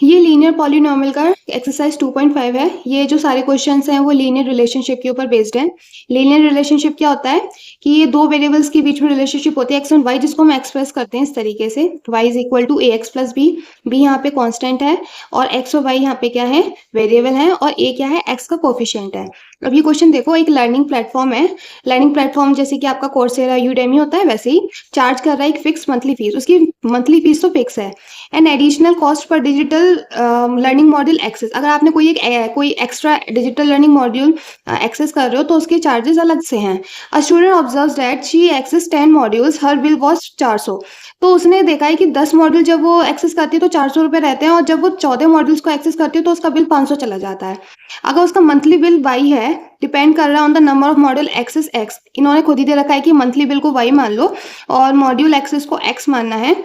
ये linear polynomial का exercise 2.5 है। ये जो सारे क्वेश्चंस हैं वो लीनियर रिलेशनशिप के ऊपर बेस्ड हैं। लीनियर रिलेशनशिप क्या होता है कि ये दो वेरिएबल्स के बीच में रिलेशनशिप होती है एक्स एंड वाई, जिसको हम एक्सप्रेस करते हैं इस तरीके से, y is equal to a x plus b. B यहाँ पे कांस्टेंट है और एक्स और वाई यहाँ पे क्या है, वेरिएबल है, और ए क्या है, एक्स का कोफिशिएंट है। अब ये क्वेश्चन देखो, एक लर्निंग प्लेटफॉर्म है। लर्निंग प्लेटफॉर्म जैसे कि आपका कोर्सेरा, यूडेमी होता है, वैसे ही चार्ज कर रहा है एक फिक्स मंथली फीस। उसकी मंथली फीस तो फिक्स है। एंड एडिशनल कॉस्ट पर डिजिटल लर्निंग मॉड्यूल एक्सेस, अगर आपने कोई extra digital learning module access कर रहे हो तो उसके चार्जेस अलग से हैं। A student observes that she access 10 modules, her bill was 400। तो उसने देखा है कि 10 मॉड्यूल जब वो एक्सेस करती है तो 400 रुपये रहते हैं, और जब वो 14 मॉड्यूल्स को एक्सेस करती है तो उसका बिल 500 चला जाता है। अगर उसका मंथली बिल वाई है, डिपेंड कर रहा है on the number of module access x. इन्होंने खुद ही दे रखा है कि मंथली बिल को वाई मान लो और मॉड्यूल एक्सेस को एक्स मानना है।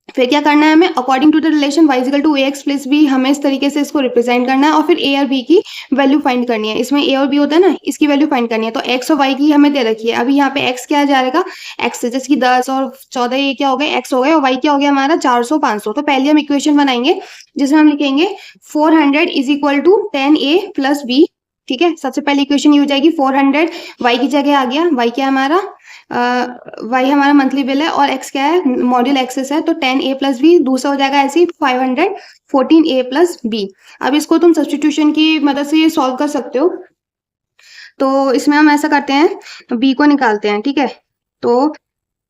फिर क्या करना है हमें, according to the relation y equal to a x plus b, हमें इस तरीके से इसको रिप्रेजेंट करना है और फिर a और b की वैल्यू फाइंड करनी है। इसमें a और b होता है ना, इसकी वैल्यू फाइंड करनी है। तो x और y की हमें दे रखी है। अभी यहाँ पे x क्या आ जाएगा, x जैसे कि 10 और 14, ये क्या हो गए, x हो गए, और y क्या हो गया हमारा 400 500। तो पहले हम इक्वेशन बनाएंगे जिसमें हम लिखेंगे 400 is equal to 10a plus b। ठीक है, सबसे पहले इक्वेशन ये हो जाएगी 400, y की जगह आ गया, y क्या है हमारा, वाई हमारा मंथली बिल है और एक्स क्या है, मॉड्यूल एक्सेस है, तो 10a प्लस बी। दूसरा हो जाएगा ऐसे ही 514a प्लस बी। अब इसको तुम सब्सटीट्यूशन की मदद से ये सॉल्व कर सकते हो। तो इसमें हम ऐसा करते हैं, b को निकालते हैं। ठीक है, तो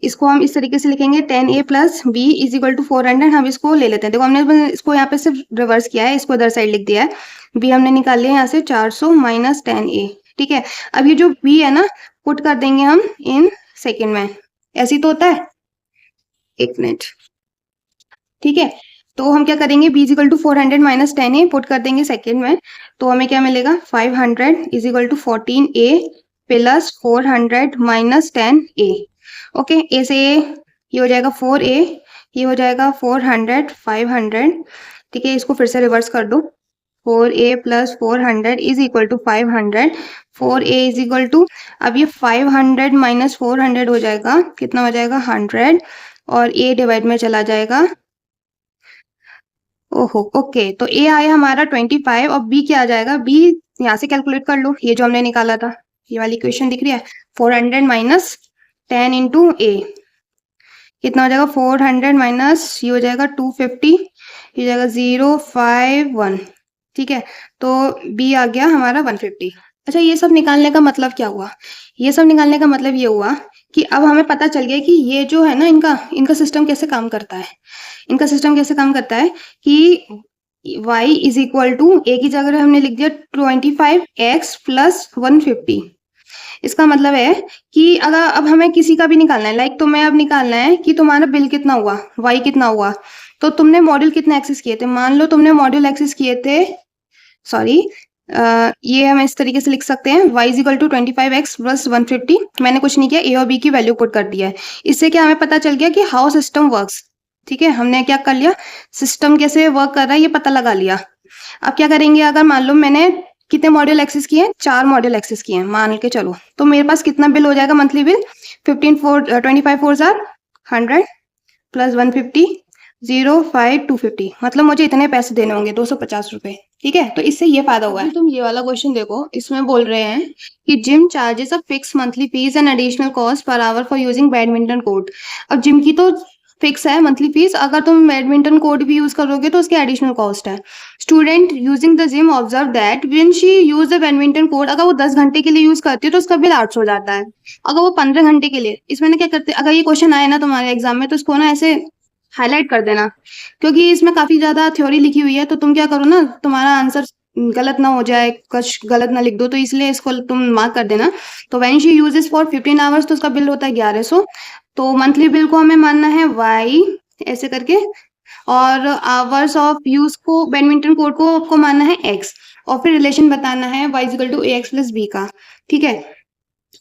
इसको हम इस तरीके से लिखेंगे 10a plus b is equal to 400। हम इसको ले लेते हैं। देखो हमने इसको यहाँ पे सिर्फ रिवर्स किया है, इसको इधर साइड लिख दिया है। b हमने निकाल लिया यहाँ से 400 माइनस 10a। ठीक है, अब ये जो b है ना, पुट कर देंगे हम इन सेकेंड में। ऐसी तो होता है, एक मिनट। ठीक है, तो हम क्या करेंगे, b is equal to 400 minus 10a put कर देंगे सेकेंड में। तो हमें क्या मिलेगा, 500 is equal to 14a plus 400 minus 10a। Okay, a से ये हो जाएगा 4a, ये हो जाएगा 400 500। ठीक है, इसको फिर से रिवर्स कर दो, 4a plus 400 is equal to 500। 4a is equal to, अब ये 500 माइनस 400 हो जाएगा, कितना हो जाएगा 100, और a डिवाइड में चला जाएगा। ओहो, ओके, तो a आया हमारा 25 और b क्या आ जाएगा, b यहाँ से कैलकुलेट कर लो, ये जो हमने निकाला था, ये वाली इक्वेशन दिख रही है, 400 माइनस 10 इंटू a, कितना हो जाएगा 400 माइनस, ये हो जाएगा 250, ये जाएगा 051। ठीक है, तो b आ गया हमारा 150। अच्छा, ये सब निकालने का मतलब क्या हुआ, ये सब निकालने का मतलब ये हुआ कि अब हमें पता चल गया कि ये जो है ना, इनका सिस्टम कैसे काम करता है। इनका सिस्टम कैसे काम करता है कि y is equal to, a की जगह हमने लिख दिया 25x प्लस 150। इसका मतलब है कि अगर अब हमें किसी का भी निकालना है, लाइक तुम्हें अब निकालना है कि तुम्हारा बिल कितना हुआ, y कितना हुआ, तो तुमने मॉड्यूल कितने एक्सेस किए थे। मान लो तुमने मॉड्यूल एक्सेस किए थे, सॉरी, ये हम इस तरीके से लिख सकते हैं, y is equal to 25x plus 150। मैंने कुछ नहीं किया, a और b की वैल्यू पुट कर दिया है। इससे क्या हमें पता चल गया कि हाउ सिस्टम वर्क्स। ठीक है, हमने क्या कर लिया, सिस्टम कैसे वर्क कर रहा है ये पता लगा लिया। अब क्या करेंगे, अगर मान लो मैंने कितने मॉड्यूल एक्सेस किए, 4 मॉड्यूल एक्सेस किए हैं मान के चलो, तो मेरे पास कितना बिल हो जाएगा मंथली बिल, 25 4 100 प्लस 150 05 250, मतलब मुझे इतने पैसे देने होंगे 250 रुपए। ठीक है, तो इससे ये फायदा हुआ है। तुम ये वाला क्वेश्चन देखो, इसमें बोल रहे हैं कि gym charges a fix monthly fees and additional cost per hour for using badminton court. अब जिम की तो फिक्स है मंथली फीस, अगर तुम बैडमिंटन कोर्ट भी यूज करोगे तो उसकी एडिशनल कॉस्ट है। Student using the gym observe that when she use the badminton court, अगर वो 10 घंटे के लिए यूज करती है तो उसका बिल 800 हो जाता है। अगर वो 15 घंटे के लिए, इसमें ना क्या करते, अगर ये क्वेश्चन आए ना तुम्हारे एग्जाम में तो इसको ना ऐसे हाईलाइट कर देना, क्योंकि इसमें काफी ज्यादा थ्योरी लिखी हुई है। तो तुम क्या करो ना, तुम्हारा आंसर गलत ना हो जाए, कुछ गलत ना लिख दो, तो इसलिए इसको तुम मार्क कर देना। तो when she uses for 15 hours, तो उसका बिल होता है 1100। तो मंथली बिल को हमें मानना है y ऐसे करके, और आवर्स ऑफ यूज को बैडमिंटन कोर्ट को आपको मानना है x, और फिर रिलेशन बताना है y equal to ax plus b का। ठीक है,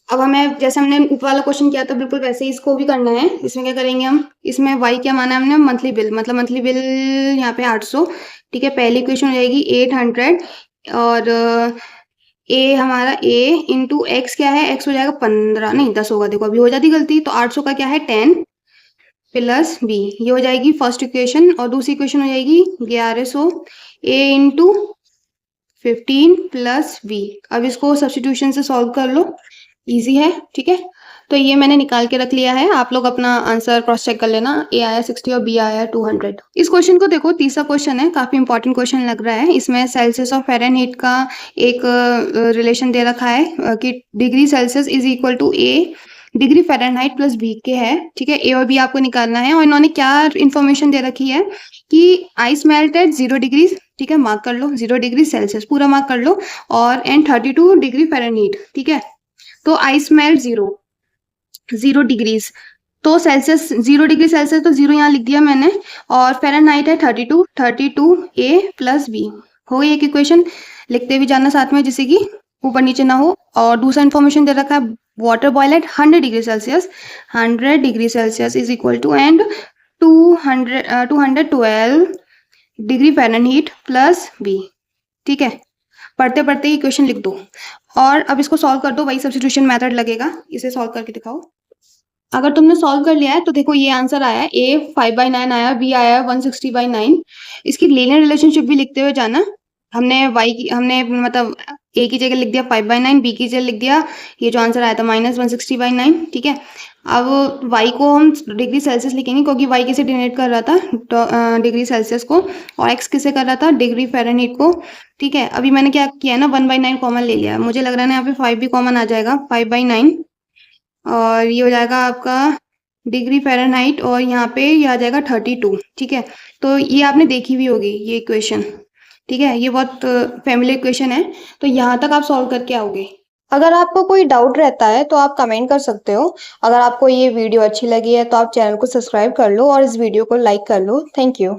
अब हमें जैसे हमने ऊपर वाला क्वेश्चन किया था बिल्कुल वैसे ही इसको भी करना है। इसमें क्या करेंगे हम, इसमें y क्या माना है हमने, मंथली बिल, मतलब मंथली बिल यहाँ पे 800। ठीक है, पहली इक्वेशन हो जाएगी 800, और a हमारा a इंटू एक्स क्या है, x हो जाएगा 15, नहीं 10 होगा, देखो अभी हो जाती गलती। तो 800 का क्या है 10, प्लस बी, ये हो जाएगी फर्स्ट इक्वेशन। और दूसरी इक्वेशन हो जाएगी 1100 ए इंटू 15 प्लस बी। अब इसको सब्स्टिट्यूशन से सॉल्व कर लो, इजी है, ठीक है। तो ये मैंने निकाल के रख लिया है, आप लोग अपना आंसर क्रॉस चेक कर लेना। ए आया 60 और बी आया 200। इस क्वेश्चन को देखो, तीसरा क्वेश्चन है, काफी इंपॉर्टेंट क्वेश्चन लग रहा है। इसमें सेल्सियस और फ़ारेनहीट का एक रिलेशन दे रखा है कि degree Celsius is equal to a degree Fahrenheit plus b के है, ठीक है। ए और बी आपको निकालना है। और इन्होंने क्या इन्फॉर्मेशन दे रखी है कि आइस मेल्ट एट 0 डिग्री, ठीक है, मार्क कर लो, 0 डिग्री सेल्सियस पूरा मार्क कर लो, और एंड 32 डिग्री फ़ारेनहीट, ठीक है। तो आइस मेल्ट 0 डिग्रीज, तो सेल्सियस 0 डिग्री सेल्सियस, तो 0 यहाँ लिख दिया मैंने, और फ़ारेनहाइट है 32 ए प्लस बी। हो गई एक इक्वेशन, लिखते भी जाना साथ में जिससे कि ऊपर नीचे ना हो। और दूसरा इन्फॉर्मेशन दे रखा है water boil at 100 degree Celsius, 100 degree Celsius is equal to and 212 degree Fahrenheit plus बी, ठीक है। पढ़ते पढ़ते ही इक्वेशन लिख दो और अब इसको सॉल्व कर दो, वही सब्स्टिट्यूशन मेथड लगेगा। इसे सॉल्व करके दिखाओ। अगर तुमने सॉल्व कर लिया है तो देखो ये आंसर आया है, ए 5/9 आया, बी आया 160/9। इसकी लीनियर रिलेशनशिप भी लिखते हुए जाना। हमने हमने मतलब ए की जगह लिख दिया 5/9, बी की जगह लिख दिया ये जो आंसर आया था -160/9, ठीक है। अब वाई को हम डिग्री सेल्सियस लिखेंगे क्योंकि वाई किसे डिनोट कर रहा था, तो डिग्री सेल्सियस को, और एक्स किसे कर रहा था, डिग्री फ़ारेनहीट को, ठीक है। अभी मैंने क्या किया ना, 1/9 कॉमन ले लिया, मुझे लग रहा है ना यहाँ पे 5 भी कॉमन आ जाएगा, 5/9, और ये हो जाएगा आपका डिग्री फ़ारेनहाइट, और यहाँ पे ये आ जाएगा 32, ठीक है। तो ये आपने देखी भी होगी ये इक्वेशन, ठीक है, ये बहुत फैमिली इक्वेशन है। तो यहाँ तक आप सॉल्व करके आओगे। अगर आपको कोई डाउट रहता है तो आप कमेंट कर सकते हो। अगर आपको ये वीडियो अच्छी लगी है तो आप चैनल को सब्सक्राइब कर लो और इस वीडियो को लाइक कर लो। Thank you.